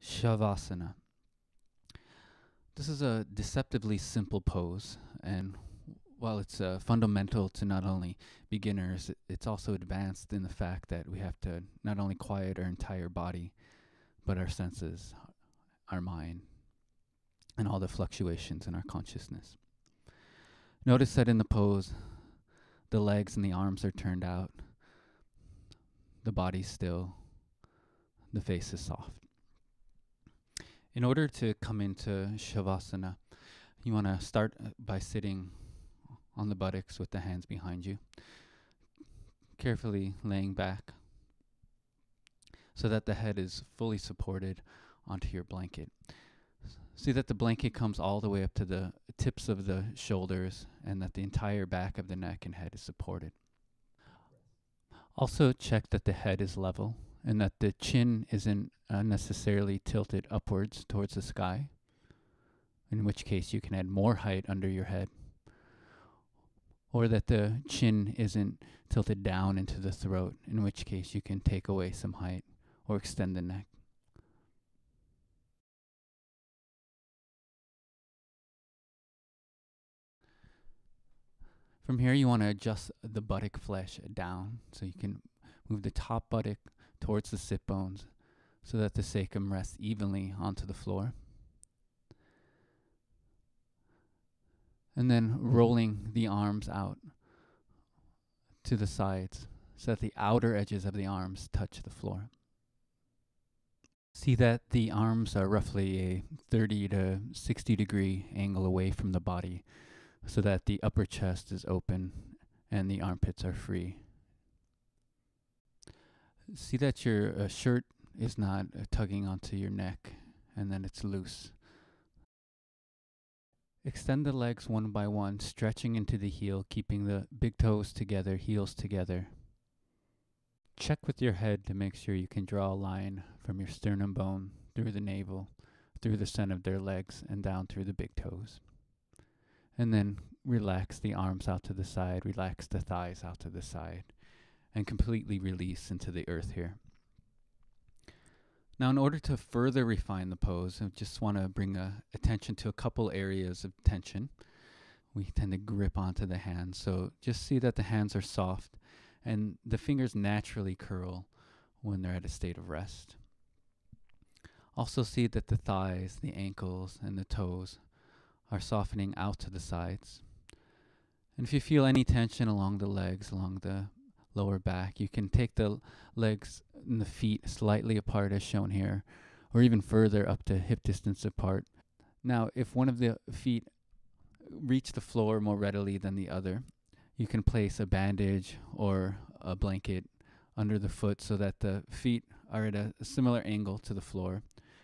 Shavasana. This is a deceptively simple pose, and while it's fundamental to not only beginners, it's also advanced in the fact that we have to not only quiet our entire body, but our senses, our mind, and all the fluctuations in our consciousness. Notice that in the pose, the legs and the arms are turned out, the body's still, the face is soft. In order to come into Shavasana, you want to start by sitting on the buttocks with the hands behind you, carefully laying back so that the head is fully supported onto your blanket. See that the blanket comes all the way up to the tips of the shoulders and that the entire back of the neck and head is supported. Also check that the head is level and that the chin isn't necessarily tilted upwards towards the sky, in which case you can add more height under your head, or that the chin isn't tilted down into the throat, in which case you can take away some height or extend the neck. From here, you want to adjust the buttock flesh down so you can move the top buttock towards the sit bones so that the sacrum rests evenly onto the floor. And then rolling the arms out to the sides so that the outer edges of the arms touch the floor. See that the arms are roughly a 30 to 60 degree angle away from the body so that the upper chest is open and the armpits are free. See that your shirt is not tugging onto your neck and then it's loose. Extend the legs one by one, stretching into the heel, keeping the big toes together, heels together. Check with your head to make sure you can draw a line from your sternum bone through the navel, through the center of their legs, and down through the big toes. And then relax the arms out to the side, relax the thighs out to the side, and completely release into the earth here. Now, in order to further refine the pose, I just want to bring attention to a couple areas of tension. We tend to grip onto the hands, so just see that the hands are soft and the fingers naturally curl when they're at a state of rest. Also see that the thighs, the ankles, and the toes are softening out to the sides. And if you feel any tension along the legs, along the lower back, you can take the legs and the feet slightly apart as shown here, or even further up to hip distance apart. Now, if one of the feet reach the floor more readily than the other, you can place a bandage or a blanket under the foot so that the feet are at a similar angle to the floor.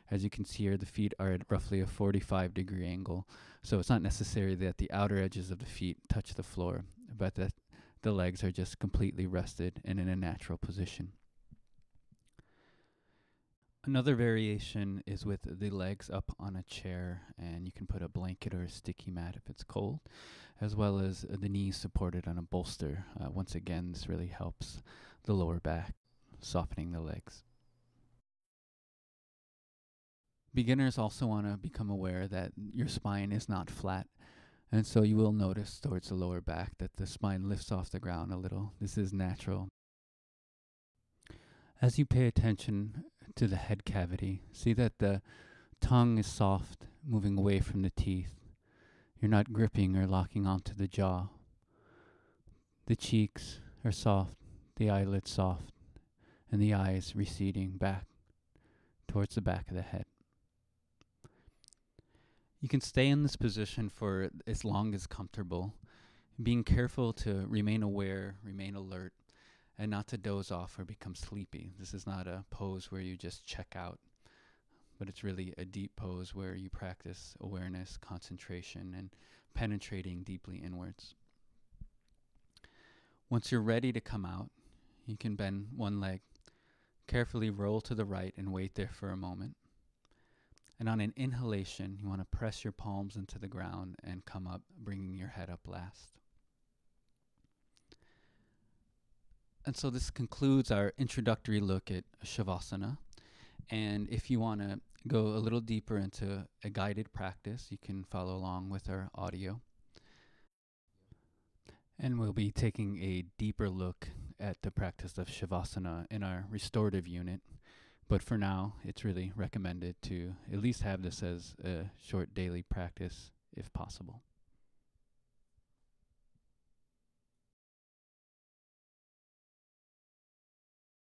As you can see here, the feet are at roughly a 45 degree angle. So it's not necessary that the outer edges of the feet touch the floor, but that the legs are just completely rested and in a natural position. Another variation is with the legs up on a chair, and you can put a blanket or a sticky mat if it's cold, as well as the knees supported on a bolster. Once again, this really helps the lower back, softening the legs. Beginners also want to become aware that your spine is not flat, and so you will notice towards the lower back that the spine lifts off the ground a little. This is natural. As you pay attention to the head cavity, see that the tongue is soft, moving away from the teeth. You're not gripping or locking onto the jaw. The cheeks are soft, the eyelids soft, and the eyes receding back towards the back of the head. You can stay in this position for as long as comfortable, being careful to remain aware, remain alert, and not to doze off or become sleepy. This is not a pose where you just check out, but it's really a deep pose where you practice awareness, concentration, and penetrating deeply inwards. Once you're ready to come out, you can bend one leg, carefully roll to the right and wait there for a moment. And on an inhalation, you want to press your palms into the ground and come up, bringing your head up last. And so this concludes our introductory look at Shavasana. And if you want to go a little deeper into a guided practice. You can follow along with our audio. And we'll be taking a deeper look at the practice of Shavasana in our restorative unit. But for now, it's really recommended to at least have this as a short daily practice if possible.